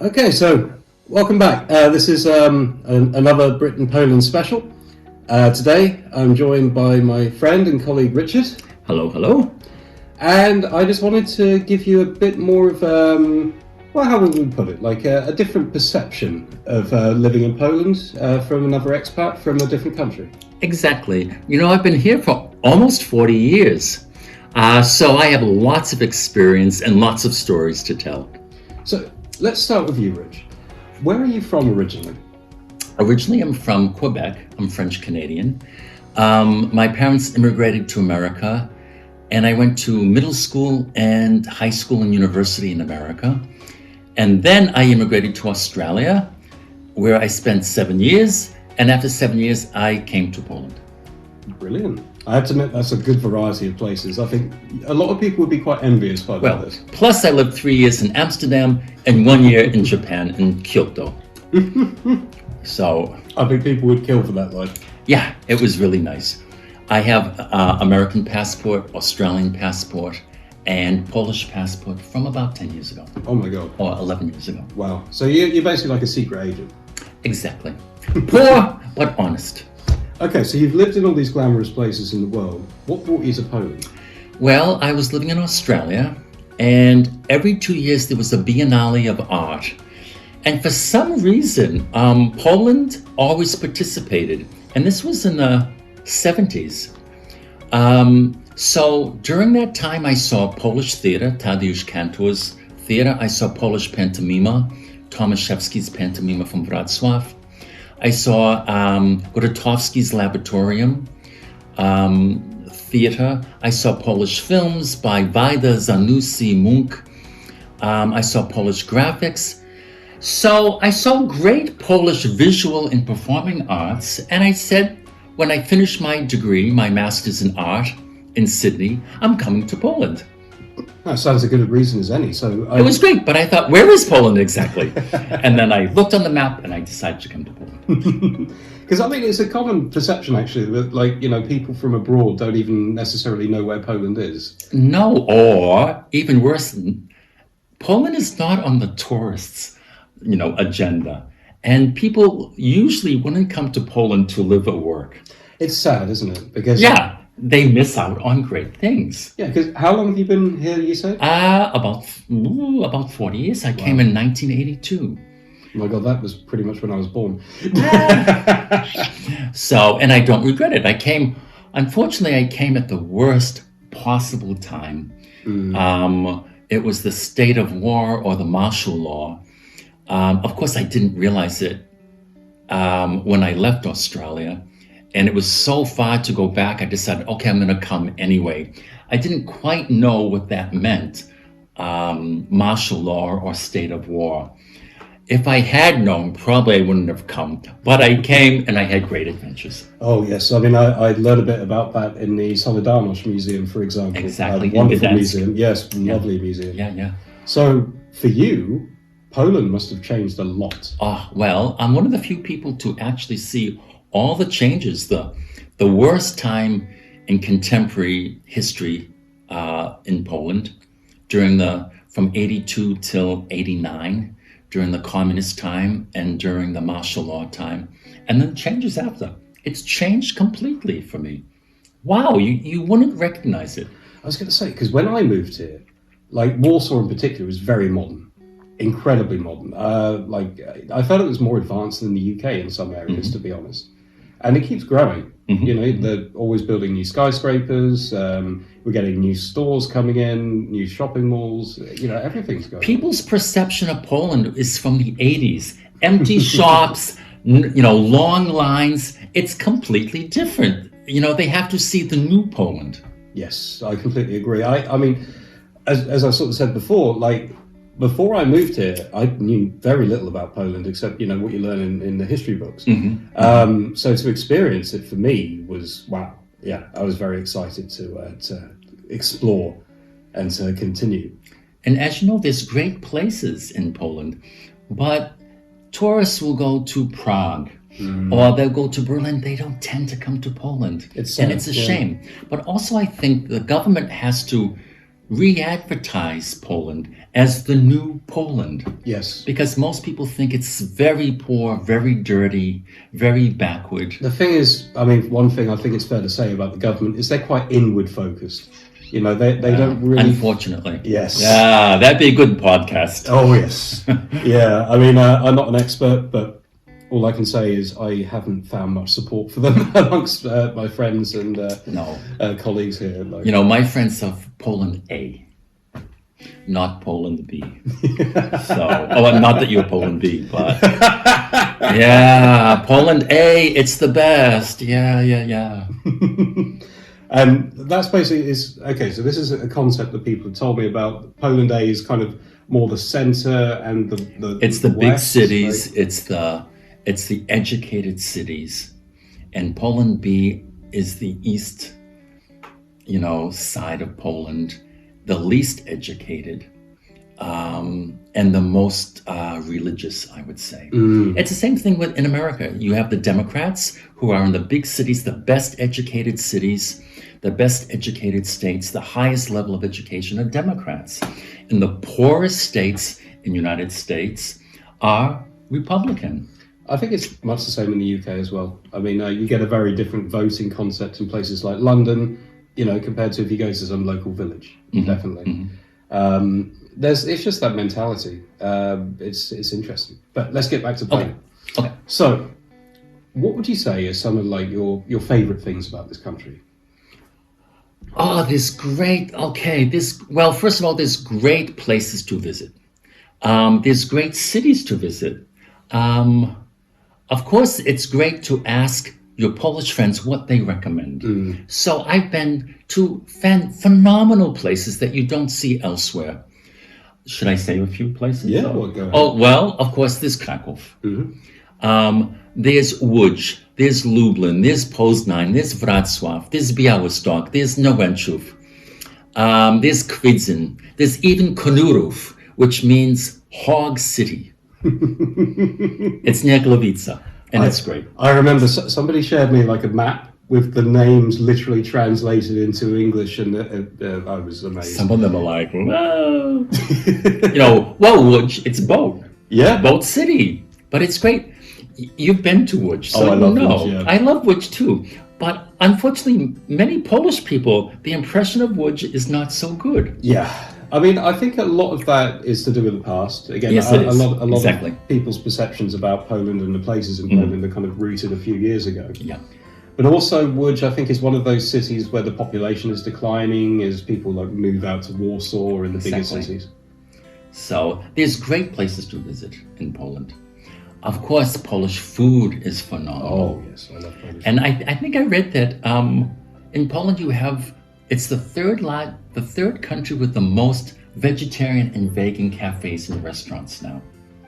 Okay, so welcome back. This is another Brit and Poland special. Today I'm joined by my friend and colleague Richard. Hello, hello. And I just wanted to give you a bit more of, well, how would we put it? Like a different perception of living in Poland from another expat from a different country. Exactly. I've been here for almost 40 years. So I have lots of experience and lots of stories to tell. So let's start with you, Rich. Where are you from originally? Originally, I'm from Quebec. I'm French Canadian. My parents immigrated to America, and I went to middle school and high school and university in America. And then I immigrated to Australia, where I spent 7 years. And after 7 years, I came to Poland. Brilliant. I have to admit, that's a good variety of places. I think a lot of people would be quite envious by that. Plus I lived 3 years in Amsterdam and 1 year in Japan, in Kyoto. So I think people would kill for that life. yeah, it was really nice. I have American passport, Australian passport, and Polish passport from about 10 years ago. Oh my God. Or 11 years ago. Wow. So you're basically like a secret agent. Exactly. Poor, but honest. Okay, so you've lived in all these glamorous places in the world. What brought you to Poland? Well, I was living in Australia, and every 2 years there was a Biennale of art. And for some reason, Poland always participated. And this was in the 70s. So during that time, I saw Polish theater, Tadeusz Kantor's theater. I saw Polish pantomima, Tomaszewski's pantomima from Wrocław. I saw Grotowski's Laboratorium theater. I saw Polish films by Wajda, Zanussi, Munch. I saw Polish graphics. So I saw great Polish visual and performing arts. And I said, when I finished my degree, my master's in art in Sydney, I'm coming to Poland. That sounds as good a reason as any. It was great, but I thought, where is Poland exactly? And then I looked on the map and I decided to come to Poland. Because I mean, it's a common perception actually that people from abroad don't even necessarily know where Poland is. No, or even worse, Poland is not on the tourists, agenda. And people usually wouldn't come to Poland to live or work. It's sad, isn't it? Because they miss out on great things. Yeah, because how long have you been here, you say? About 40 years. I came in 1982. Oh my God, that was pretty much when I was born. So, and I don't regret it. Unfortunately, I came at the worst possible time. It was the state of war or the martial law. Of course, I didn't realize it when I left Australia. And it was so far to go back, I decided, okay, I'm going to come anyway. I didn't quite know what that meant, martial law or state of war. If I had known, probably I wouldn't have come. But I came and I had great adventures. Oh, yes. I mean, I learned a bit about that in the Solidarność Museum, for example. Exactly. Wonderful museum. Yes, lovely museum. Yeah. So for you, Poland must have changed a lot. Well, I'm one of the few people to actually see all the changes, the worst time in contemporary history in Poland from 82 till 89, during the communist time and during the martial law time, and then changes after. It's changed completely for me. Wow, you wouldn't recognize it. I was going to say, because when I moved here, like Warsaw in particular was very modern, incredibly modern. I felt it was more advanced than the UK in some areas, to be honest. And it keeps growing. They're always building new skyscrapers. We're getting new stores coming in, new shopping malls. Everything's going. People's perception of Poland is from the 80s. Empty shops, long lines. It's completely different. They have to see the new Poland. Yes, I completely agree. I mean, as I sort of said before, before I moved here, I knew very little about Poland except, what you learn in the history books. So to experience it for me was, wow. Yeah, I was very excited to explore and to continue. And as you know, there's great places in Poland, but tourists will go to Prague or they'll go to Berlin. They don't tend to come to Poland. And it's a shame. But also I think the government has to re-advertise Poland as the new Poland. Yes. Because most people think it's very poor, very dirty, very backward. The thing is, I mean, one thing I think it's fair to say about the government is they're quite inward focused. You know, they don't really... Unfortunately. Yes. Yeah, that'd be a good podcast. Oh, yes. Yeah, I mean, I'm not an expert, but all I can say is I haven't found much support for them amongst my friends and colleagues here. Like... You know, my friends are Poland A, not Poland B. So, not that you're Poland B, but yeah, Poland A, it's the best. Yeah. And that's basically okay. So this is a concept that people have told me about. Poland A is kind of more the center and the it's the west, big cities. Like... It's the educated cities, and Poland B is the east, side of Poland, the least educated, and the most religious, I would say. It's the same thing in America. You have the Democrats who are in the big cities, the best educated cities, the best educated states, the highest level of education are Democrats. And the poorest states in the United States are Republican. I think it's much the same in the UK as well. I mean, you get a very different voting concept in places like London, compared to if you go to some local village, definitely. It's just that mentality. It's interesting. But let's get back to Poland. Okay. So, what would you say are some of like your favourite things about this country? Oh, first of all, there's great places to visit. There's great cities to visit. Of course, it's great to ask your Polish friends what they recommend. So I've been to phenomenal places that you don't see elsewhere. Should I say a few places? Yeah, well, go ahead. Oh, well, of course, there's Krakow. There's Łódź, there's Lublin, there's Poznań, there's Wrocław, there's Białystok, there's Nowęczów, there's Kwidzyn, there's even Konurów, which means Hog City. It's near Gliwice, and it's great. I remember somebody shared me like a map with the names literally translated into English, and I was amazed. Some of them are like, whoa. Łódź, it's boat. Yeah. Boat city. But it's great. You've been to Łódź, so I love you know. Łódź, yeah. I love Łódź too. But unfortunately, many Polish people, the impression of Łódź is not so good. Yeah. I mean, I think a lot of that is to do with the past. Again, yes, a lot exactly. of people's perceptions about Poland and the places in Poland are kind of rooted a few years ago. Yeah. But also, Łódź, I think, is one of those cities where the population is declining as people like move out to Warsaw and the bigger cities. So there's great places to visit in Poland. Of course, Polish food is phenomenal. Oh, yes, I love Polish and I think I read that in Poland it's the third country with the most vegetarian and vegan cafes and restaurants now.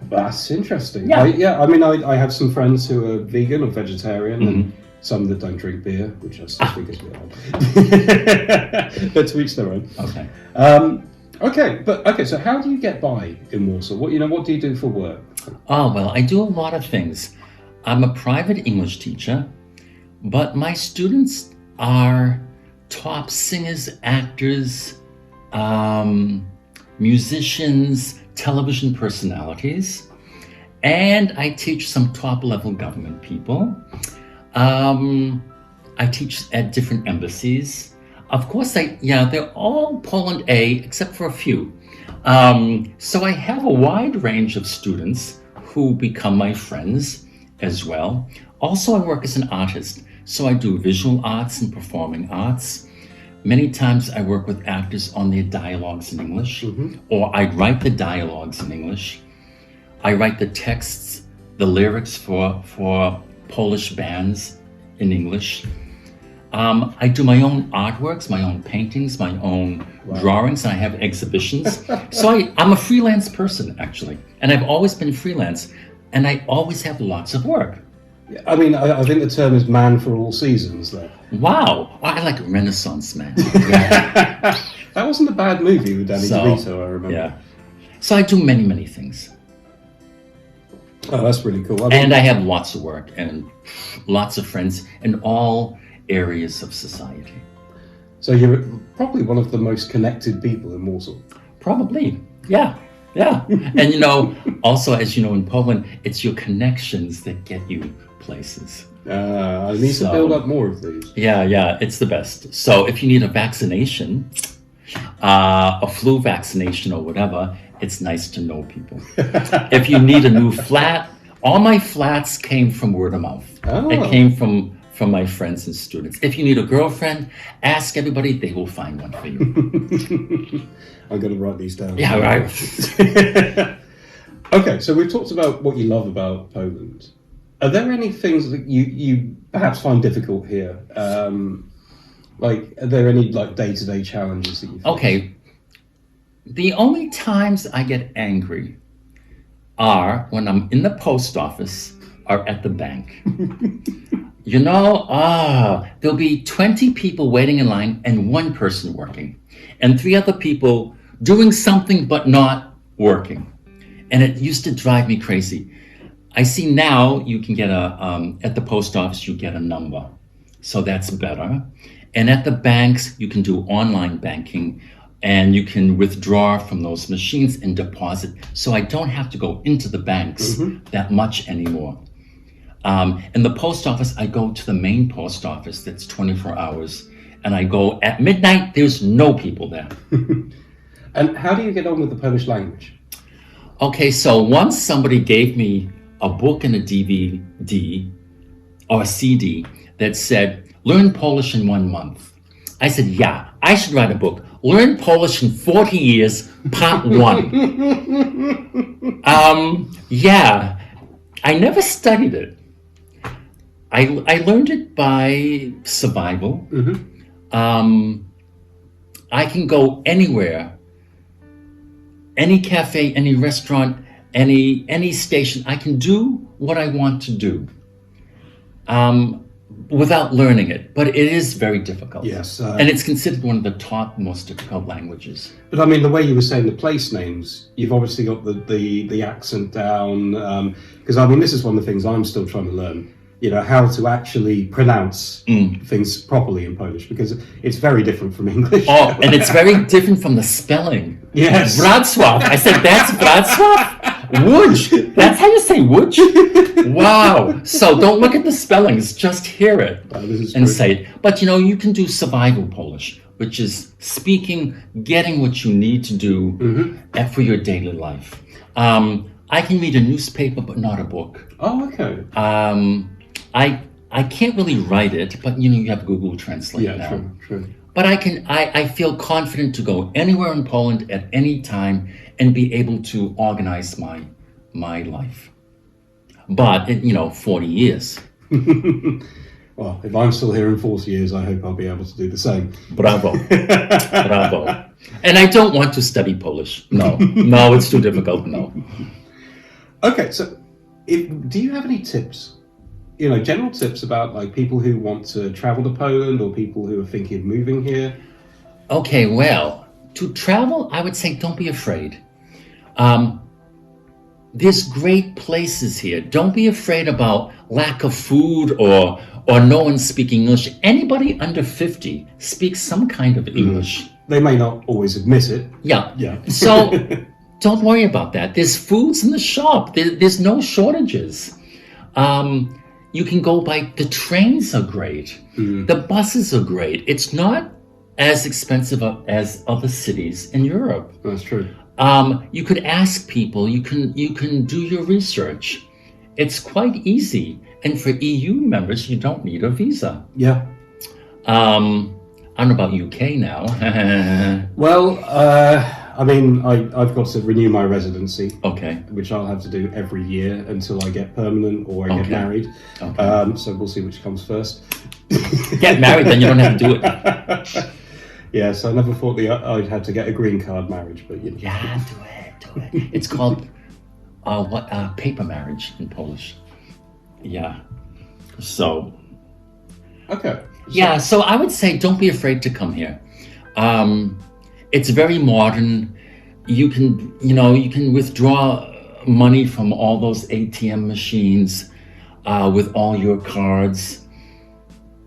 That's interesting. Yeah. I have some friends who are vegan or vegetarian and some that don't drink beer, which I still think is a bit odd. But to each their own. Okay. So how do you get by in Warsaw? What do you do for work? Oh, well, I do a lot of things. I'm a private English teacher, but my students are top singers, actors, musicians, television personalities, and I teach some top-level government people. I teach at different embassies. Of course, they're all Poland A, except for a few. So I have a wide range of students who become my friends as well. Also, I work as an artist, so I do visual arts and performing arts. Many times I work with actors on their dialogues in English, or I write the dialogues in English. I write the texts, the lyrics for Polish bands in English. I do my own artworks, my own paintings, my own drawings, and I have exhibitions. So I'm a freelance person, actually. And I've always been freelance, and I always have lots of work. I mean, I think the term is man for all seasons, though. Wow. I like Renaissance man. That wasn't a bad movie with Danny DeVito, I remember. Yeah. So I do many, many things. Oh, that's really cool. And I have lots of work and lots of friends in all areas of society. So you're probably one of the most connected people in Warsaw. Probably, yeah. And also, as you know, in Poland, it's your connections that get you places. I need to build up more of these. Yeah, it's the best. So if you need a vaccination, a flu vaccination or whatever, it's nice to know people. If you need a new flat, all my flats came from word of mouth. Oh. It came from my friends and students. If you need a girlfriend, ask everybody, they will find one for you. I'm going to write these down. Yeah, right. Okay, so we've talked about what you love about Poland. Are there any things that you perhaps find difficult here? Are there any day-to-day challenges that you face? Okay. The only times I get angry are when I'm in the post office or at the bank. There'll be 20 people waiting in line and one person working, and 3 other people doing something but not working. And it used to drive me crazy. I see now you can get at the post office, you get a number. So that's better. And at the banks, you can do online banking and you can withdraw from those machines and deposit. So I don't have to go into the banks that much anymore. In the post office, I go to the main post office that's 24 hours. And I go at midnight, there's no people there. And how do you get on with the Polish language? Okay, so once somebody gave me a book and a DVD or a CD that said, learn Polish in 1 month. I said, yeah, I should write a book. Learn Polish in 40 years, part 1. Yeah, I never studied it. I learned it by survival. I can go anywhere, any cafe, any restaurant, any station. I can do what I want to do without learning it, but it is very difficult. Yes. And it's considered one of the top most difficult languages. But I mean, the way you were saying the place names, you've obviously got the accent down. Because I mean, this is one of the things I'm still trying to learn. How to actually pronounce things properly in Polish, because it's very different from English. Oh, and it's very different from the spelling. Yes. Wrocław. I said, that's Wrocław? Łódź. That's how you say Łódź? Wow. So don't look at the spellings, just hear it and say it. But you can do survival Polish, which is speaking, getting what you need to do for your daily life. I can read a newspaper, but not a book. Oh, okay. I can't really write it, but you have Google Translate now. Yeah, true. But I feel confident to go anywhere in Poland at any time and be able to organize my life. But 40 years. Well, if I'm still here in 40 years, I hope I'll be able to do the same. Bravo. Bravo. And I don't want to study Polish. No, it's too difficult. No. Okay, so do you have any tips? General tips about people who want to travel to Poland or people who are thinking of moving here? Okay, well, to travel, I would say don't be afraid. There's great places here. Don't be afraid about lack of food or no one speaking English. Anybody under 50 speaks some kind of English. They may not always admit it. Yeah. So don't worry about that. There's foods in the shop. There's no shortages. You can go by, the trains are great. The buses are great. It's not as expensive as other cities in Europe. That's true. You could ask people, you can do your research. It's quite easy. And for EU members, you don't need a visa. Yeah. I don't know about UK now. Well, I mean, I've got to renew my residency. Okay. Which I'll have to do every year until I get permanent or I get married. Okay. So we'll see which comes first. Get married, then you don't have to do it. Yes, I never thought I'd have to get a green card marriage, but Yeah, do it. It's called paper marriage in Polish. Yeah. So. Okay. Yeah, so I would say don't be afraid to come here. It's very modern. You can withdraw money from all those ATM machines with all your cards.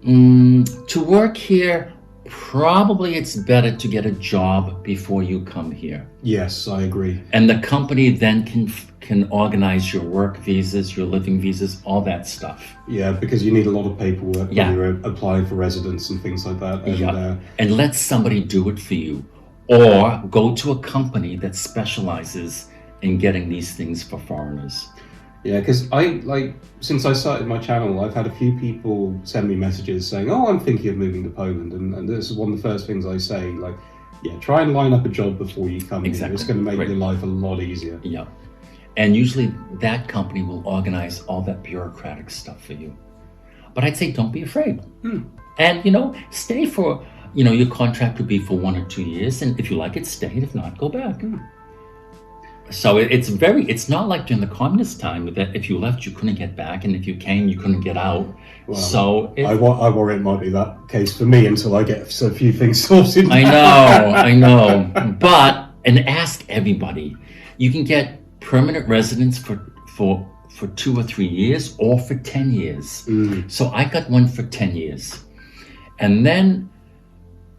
To work here, probably it's better to get a job before you come here. Yes, I agree. And the company then can organize your work visas, your living visas, all that stuff. Yeah, because you need a lot of paperwork Yeah. when you're applying for residence and things like that. And, And let somebody do it for you. Or go to a company that specializes in getting these things for foreigners. yeah, because since I started my channel, I've had a few people send me messages saying, "Oh, I'm thinking of moving to Poland," and this is one of the first things I say, like, yeah, try and line up a job before you come Exactly. here. It's going to make Right. your life a lot easier. Yeah. And usually that company will organize all that bureaucratic stuff for you. But I'd say don't be afraid. And, stay for, your contract would be for 1 or 2 years. And if you like it, stay. If not, go back. So it's not like during the communist time that if you left, you couldn't get back. And if you came, you couldn't get out. Well, So I worry it might be that case for me until I get a few things sorted. I know. And ask everybody. You can get permanent residence for 2 or 3 years or for 10 years. So I got one for 10 years. And then,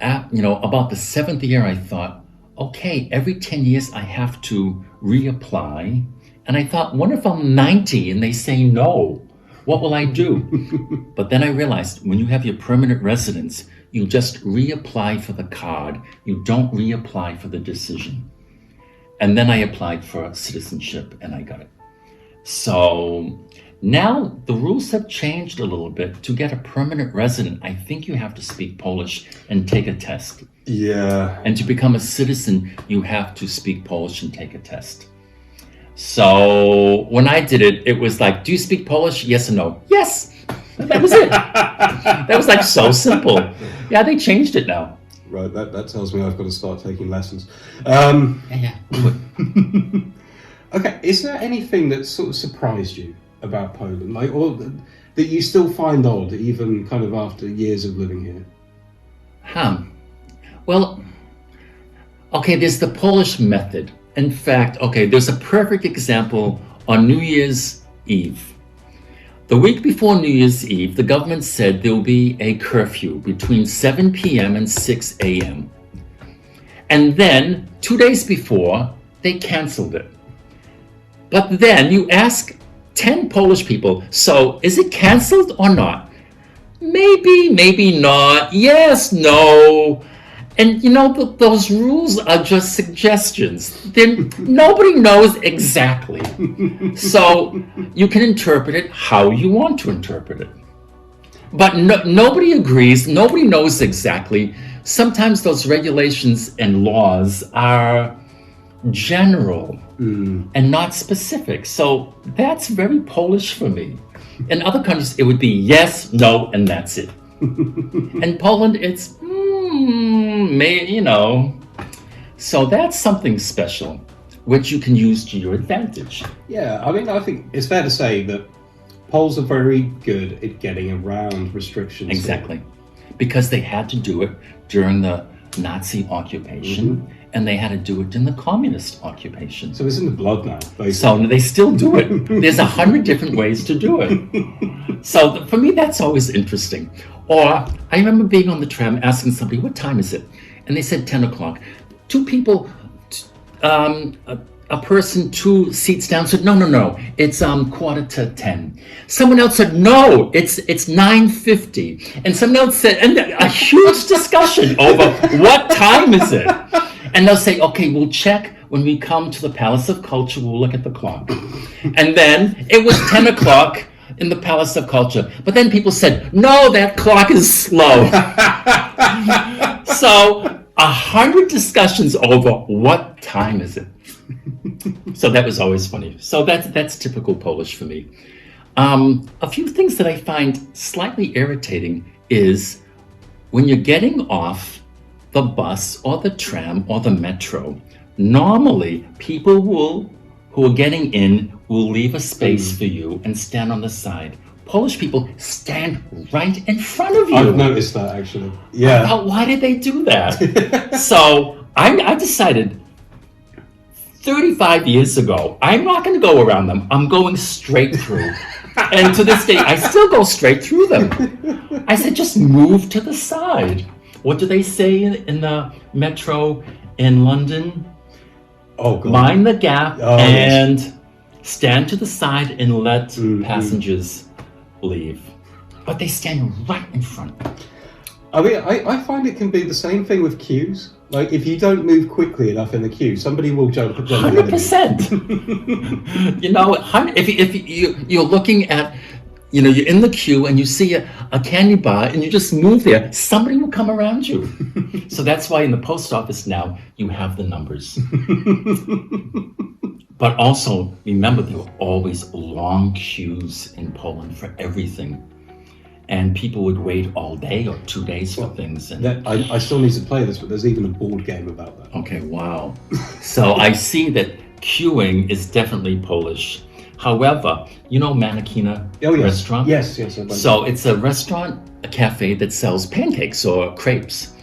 about the 7th year, I thought, okay, every 10 years I have to reapply. And I thought, what if I'm 90 and they say no? What will I do? But then I realized when you have your permanent residence, you just reapply for the card. You don't reapply for the decision. And then I applied for citizenship and I got it. So now the rules have changed a little bit. To get a permanent resident, I think you have to speak Polish and take a test. Yeah. And to become a citizen, you have to speak Polish and take a test. So when I did it, it was like, do you speak Polish? Yes or no? Yes. That was it. That was like so simple. Yeah, they changed it now. Right, that tells me I've got to start taking lessons. Yeah. Okay, is there anything that sort of surprised you about Poland, or that you still find odd, even kind of after years of living here? Well, okay, there's the Polish method. In fact, there's a perfect example on New Year's Eve. The week before New Year's Eve, the government said there will be a curfew between 7 p.m. and 6 a.m. And then, 2 days before, they canceled it. But then you ask 10 Polish people, so is it canceled or not? Maybe, maybe not. Yes, no. And those rules are just suggestions. Then nobody knows exactly. So you can interpret it how you want to interpret it. But nobody agrees. Nobody knows exactly. Sometimes those regulations and laws are general and not specific. So that's very Polish for me. In other countries, it would be yes, no, and that's it. In Poland, it's So that's something special, which you can use to your advantage. Yeah, I mean, I think it's fair to say that Poles are very good at getting around restrictions. Exactly. Because they had to do it during the Nazi occupation, and they had to do it in the communist occupation. So it's in the blood now, basically. So they still do it. There's 100 different ways to do it. So for me, that's always interesting. Or I remember being on the tram asking somebody, what time is it? And they said 10 o'clock. Two people, a person 2 seats down said, no, it's 9:45. Someone else said, no, it's 9:50. And someone else said, and a huge discussion over what time is it? And they'll say, okay, we'll check when we come to the Palace of Culture, we'll look at the clock. And then it was 10 o'clock in the Palace of Culture. But then people said, no, that clock is slow. So 100 discussions over what time is it. So that was always funny. So that's typical Polish for me. A few things that I find slightly irritating is when you're getting off the bus or the tram or the metro, normally people who are getting in will leave a space for you and stand on the side. Polish people stand right in front of you. I've noticed that, actually. Yeah. Why did they do that? So I decided 35 years ago, I'm not going to go around them. I'm going straight through. And to this day, I still go straight through them. I said, just move to the side. what do they say in the metro in London? Oh, God. Mind the gap Oh, and yes. stand to the side and let passengers leave. But they stand right in front. I mean, I find it can be the same thing with queues. Like, if you don't move quickly enough in the queue, somebody will jump ahead of you. 100%. You know, if you're looking at, you know, you're in the queue and you see a candy bar and you just move there, somebody will come around you. So that's why in the post office now, you have the numbers. But also, remember, there were always long queues in Poland for everything. And people would wait all day or 2 days for things. And I still need to play this, but there's even a board game about that. okay, wow. So I see that queuing is definitely Polish. However, you know Manakina restaurant? Yes. So it's a restaurant, a cafe that sells pancakes or crepes.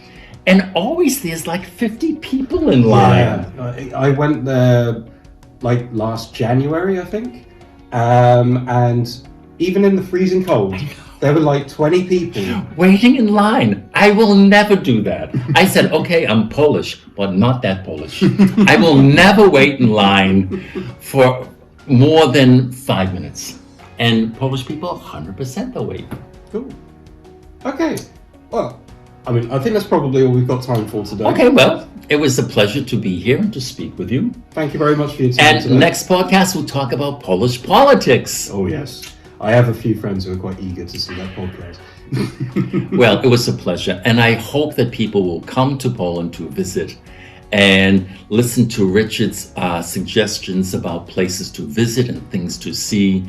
And always there's like 50 people in line. Yeah, I went there like last January, I think. And even in the freezing cold, there were like 20 people. Waiting in line. I will never do that. I said, okay, I'm Polish, but not that Polish. I will never wait in line for more than 5 minutes. And Polish people, 100% they'll wait. Cool. Okay. Well, I mean, I think that's probably all we've got time for today. Okay, well, it was a pleasure to be here and to speak with you. Thank you very much for your time And today. next podcast, we'll talk about Polish politics. Oh, yes. I have a few friends who are quite eager to see that podcast. Well, it was a pleasure. And I hope that people will come to Poland to visit and listen to Richard's suggestions about places to visit and things to see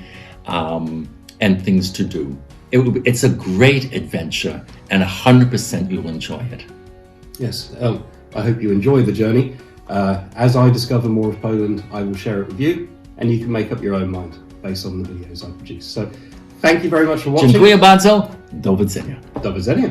and things to do. It's a great adventure, and 100% you'll enjoy it. Yes. I hope you enjoy the journey. As I discover more of Poland, I will share it with you, and you can make up your own mind based on the videos I produce. So thank you very much for watching. Dziękuję bardzo. Do widzenia. Do widzenia.